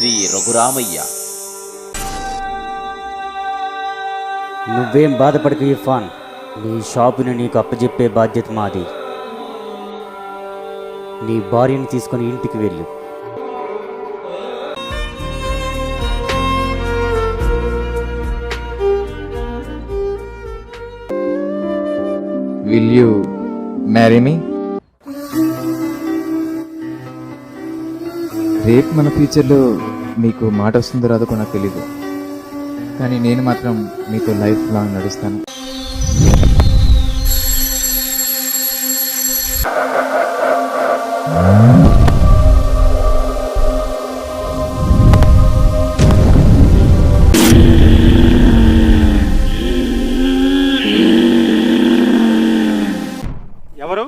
శ్రీ రఘురామయ్య. నువ్వేం బాధపడకు ఇర్ఫాన్, నీ షాపుని నీకు అప్పచెప్పే బాధ్యత మాది. నీ భార్యని తీసుకొని ఇంటికి వెళ్ళు. Will you marry me? రేపు మన ఫ్యూచర్లో మీకు మాట వస్తుందో రాదో కూడా నాకు తెలీదు, కానీ నేను మాత్రం మీతో లైఫ్ లాంగ్ నడుస్తాను. ఎవరు?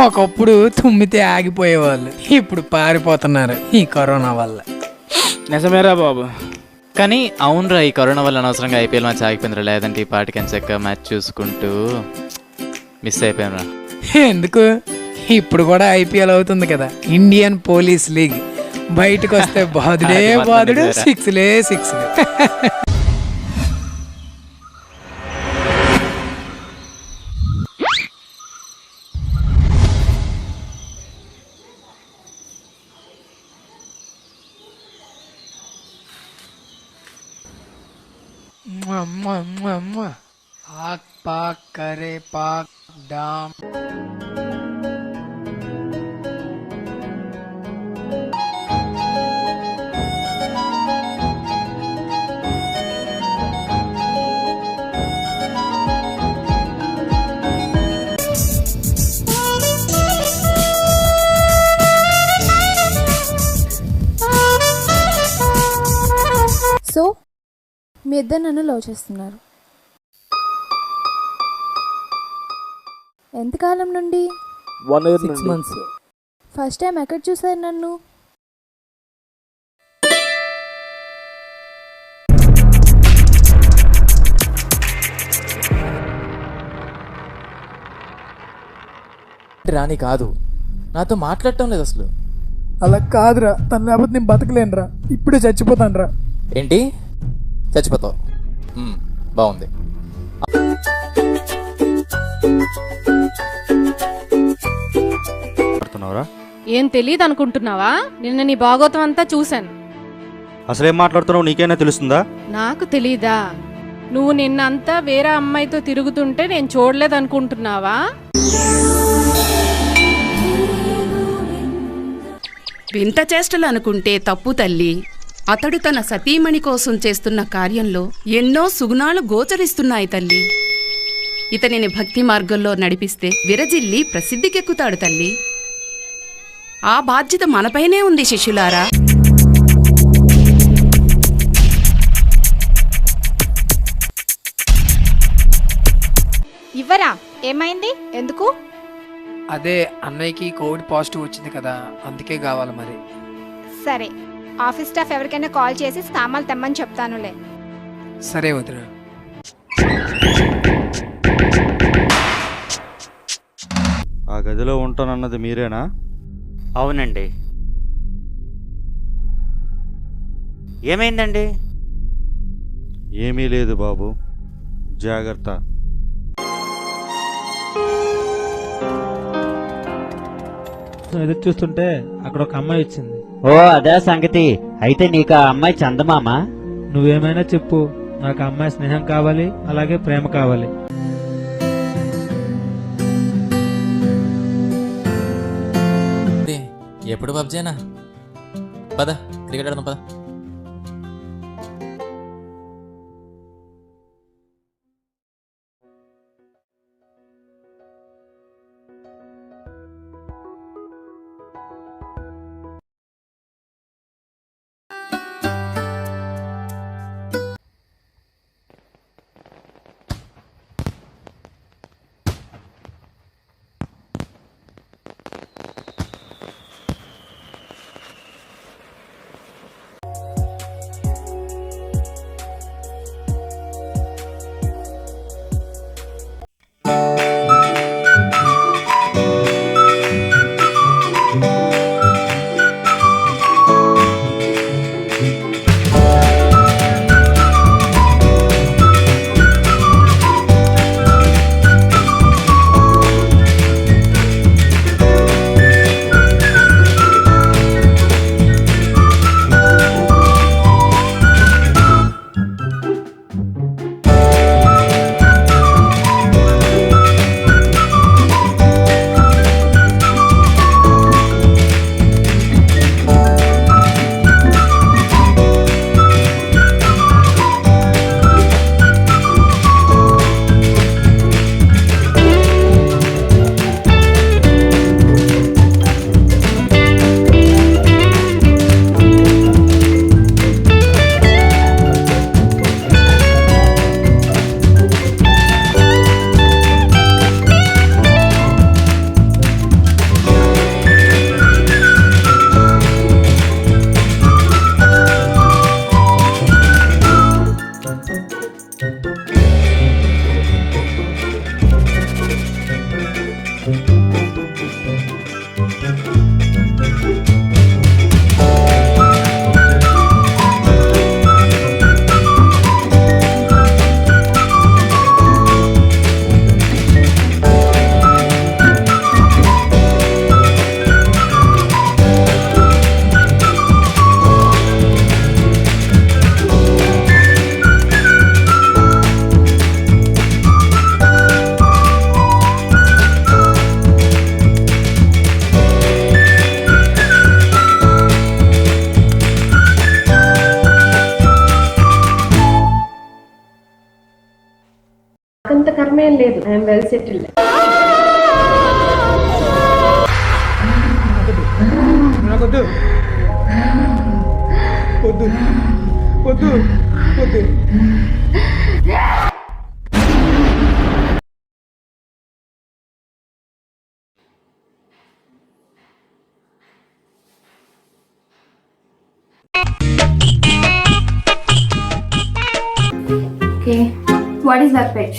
ఒకప్పుడు తుమ్మితే ఆగిపోయేవాళ్ళు, ఇప్పుడు పారిపోతున్నారు ఈ కరోనా వల్ల. నిజమేరా బాబు. కానీ అవునరా, ఈ కరోనా వల్ల అనవసరంగా ఐపీఎల్ మ్యాచ్ ఆగిపోయిందిరా. లేదంటే ఈ పాటికి ఎంచక్క మ్యాచ్ చూసుకుంటూ మిస్ అయిపోయానురా. ఎందుకు, ఇప్పుడు కూడా ఐపీఎల్ అవుతుంది కదా, ఇండియన్ పోలీస్ లీగ్. బయటకు వస్తే బాదుడే బాదుడు, సిక్స్లే సిక్స్లే. पाक पाक करे पाक डाम. సో మీ ఇద్దరు నన్ను లవ్ చేస్తున్నారు. ఎంతకాలం నుండి? 1 year 6 months. ఫస్ట్ టైం ఎక్కడ చూసారు నన్ను? రాని కాదు, నాతో మాట్లాడటం లేదు అసలు. అలా కాదురా, తను లేకపోతే నేను బతకలేనురా, ఇప్పుడే చచ్చిపోతానురా. ఏంటి చచ్చిపోతావు? బాగుంది. ఏం తెలియదు అనుకుంటున్నావా? నిన్న నీ భాగోతం అంతా చూశాను. అసలేం మాట్లాడుతున్నావు నీకైనా తెలుస్తుందా? నాకు తెలీదా? నువ్వు నిన్నంతా వేరే అమ్మాయితో తిరుగుతుంటే నేను చూడలేదు అనుకుంటున్నావా? వింత చేష్టలు అనుకుంటే తప్పు తల్లి. అతడు తన సతీమణి కోసం చేస్తున్న కార్యంలో ఎన్నో సుగుణాలు గోచరిస్తున్నాయి తల్లి. ఇతనిని భక్తి మార్గంలో నడిపిస్తే విరజిల్లి ప్రసిద్ధికెక్కుతాడు తల్లి. ఆ బాధ్యత మనపైనే ఉంది శిష్యులారా. ఇవ్వరా? ఏమైంది? ఎందుకు? అదే అన్నయ్యకి కోవిడ్ పాజిటివ్ వచ్చింది కదా, అందుకే కావాలి మరి. సరే, ఆఫీస్ స్టాఫ్ ఎవరికైనా కాల్ చేసి సామాన్లు తెమ్మని చెప్తానులే. సరే వదిన. ఆ గదిలో ఉంటానన్నది మీరేనా? అవునండి. ఏమైందండి? ఏమీ లేదు బాబు, జాగ్రత్త. ఎదురు చూస్తుంటే అక్కడ ఒక అమ్మాయి వచ్చింది. ఓ అదే సంగతి. అయితే నీకు ఆ అమ్మాయి చందమామ? నువ్వేమైనా చెప్పు, నాకు ఆ అమ్మాయి స్నేహం కావాలి, అలాగే ప్రేమ కావాలి. ఎప్పుడు పబ్జీనా? పద క్రికెట్ ఆడదాం పద. అంత కర్మేం లేదు. I'm well settled. నాకొద్దు, వద్దు వద్దు వద్దు. Okay, what is that pitch?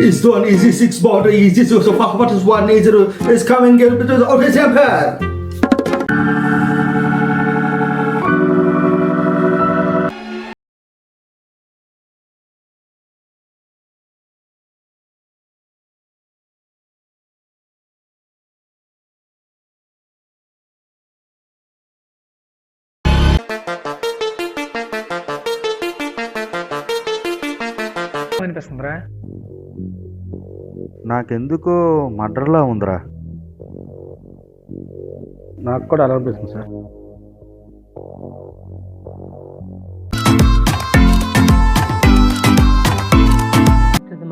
Is the one easy 6 border easy so what is 180 is coming in because of his empire. అనిపిస్తుందిరా? నాకెందుకో మర్డర్లా ఉందిరా. నాకు కూడా అలా అనిపిస్తుంది సార్.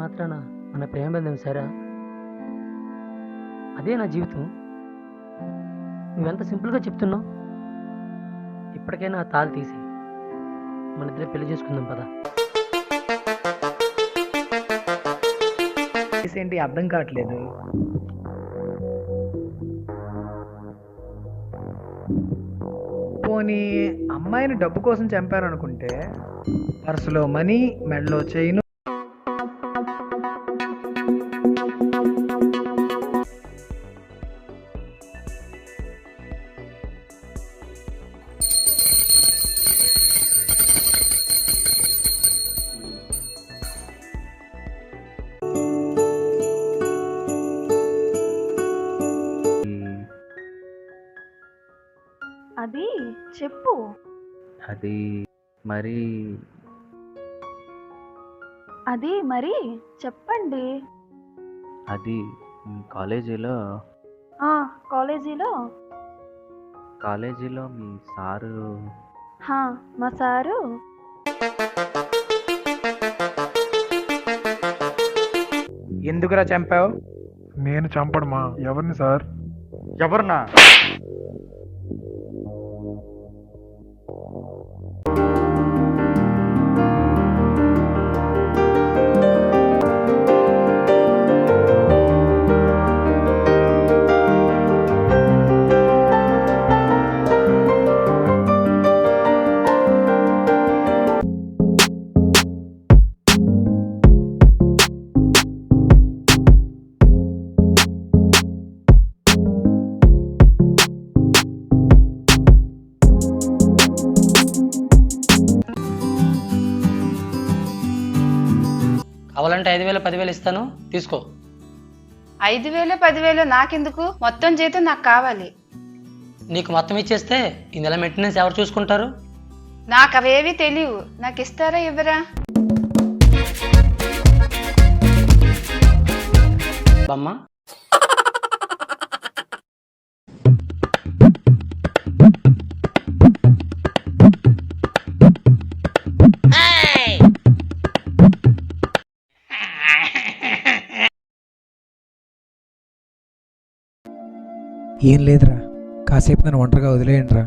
మాత్రాన మన ప్రేమ బంధం సరా? అదే నా జీవితం. నువ్వెంత సింపుల్గా చెప్తున్నావు. ఇప్పటికైనా ఆ తాళి తీసి మన ఇద్దరు పెళ్లి చేసుకుందాం పదా. ఏంటి అర్థం కావట్లేదు. పోనీ అమ్మాయిని డబ్బు కోసం చంపారనుకుంటే పర్సులో మనీ, మెడలో చైను, అది చెప్పు. అది మరి చెప్పండి. అది కాలేజీలో కాలేజీలో మీ సారు మా సారు ఎందుకురా చంపావు? నేను చంపడమా? ఎవరిని సార్? ఎవరినా? కావాలంటే 5,000 10,000 ఇస్తాను, తీసుకో. 5,000 10,000 నాకెందుకు? మొత్తం జీతం నాకు కావాలి. నీకు మొత్తం ఇచ్చేస్తే ఈ నెల మెయింటెనెన్స్ ఎవరు చూసుకుంటారు? నాకు అవేవి తెలియవు. నాకు ఇస్తారా ఇవ్వరా? బామ్మ, ఏం లేదురా, కాసేపు నన్ను ఒంటరిగా వదిలేయండి రా.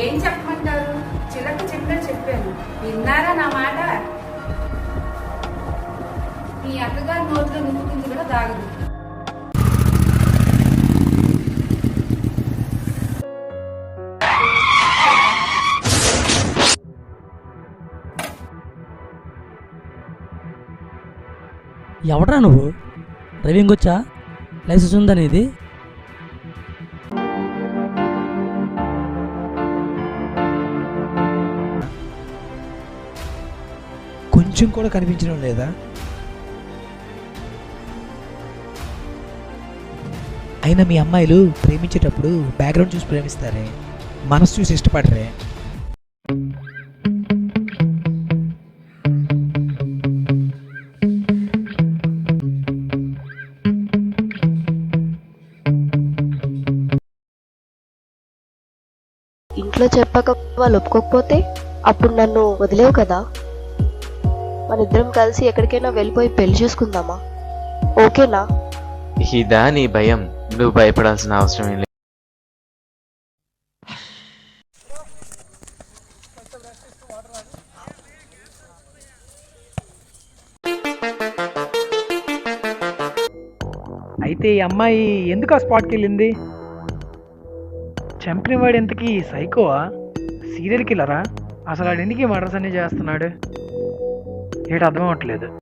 ఏం చెప్పమంటారు? చిలక చెప్పినట్టు చెప్పాను. విన్నారా నా మాట? మీ అక్కగారి నోట్లో నింపుకుంది కూడా దాగదు. ఎవడ్రా నువ్వు? డ్రైవింగ్ వచ్చా? లైసెన్స్ ఉందా నీది? కొంచెం కూడా కనిపించడం లేదా? అయినా మీ అమ్మాయిలు ప్రేమించేటప్పుడు బ్యాక్గ్రౌండ్ చూసి ప్రేమిస్తారే, మనసు చూసి ఇష్టపడరే. ఇంట్లో చెప్పక వాళ్ళు ఒప్పుకోకపోతే అప్పుడు నన్ను వదిలేవు కదా. మనిద్దరం కలిసి ఎక్కడికైనా వెళ్ళిపోయి పెళ్లి చేసుకుందామా? ఓకేనా? ఇదా నీ భయం? నువ్వు భయపడాల్సిన అవసరం ఏం లేదు. అయితే ఈ అమ్మాయి ఎందుకు ఆ స్పాట్కి వెళ్ళింది? చంపినవాడు ఎంతకీ సైకోవా, సీరియల్ కిల్లరా? అసలు వాడు ఎందుకు ఈ మర్డర్స్ అన్నీ చేస్తున్నాడు? ఏడు అర్థం అవ్వట్లేదు.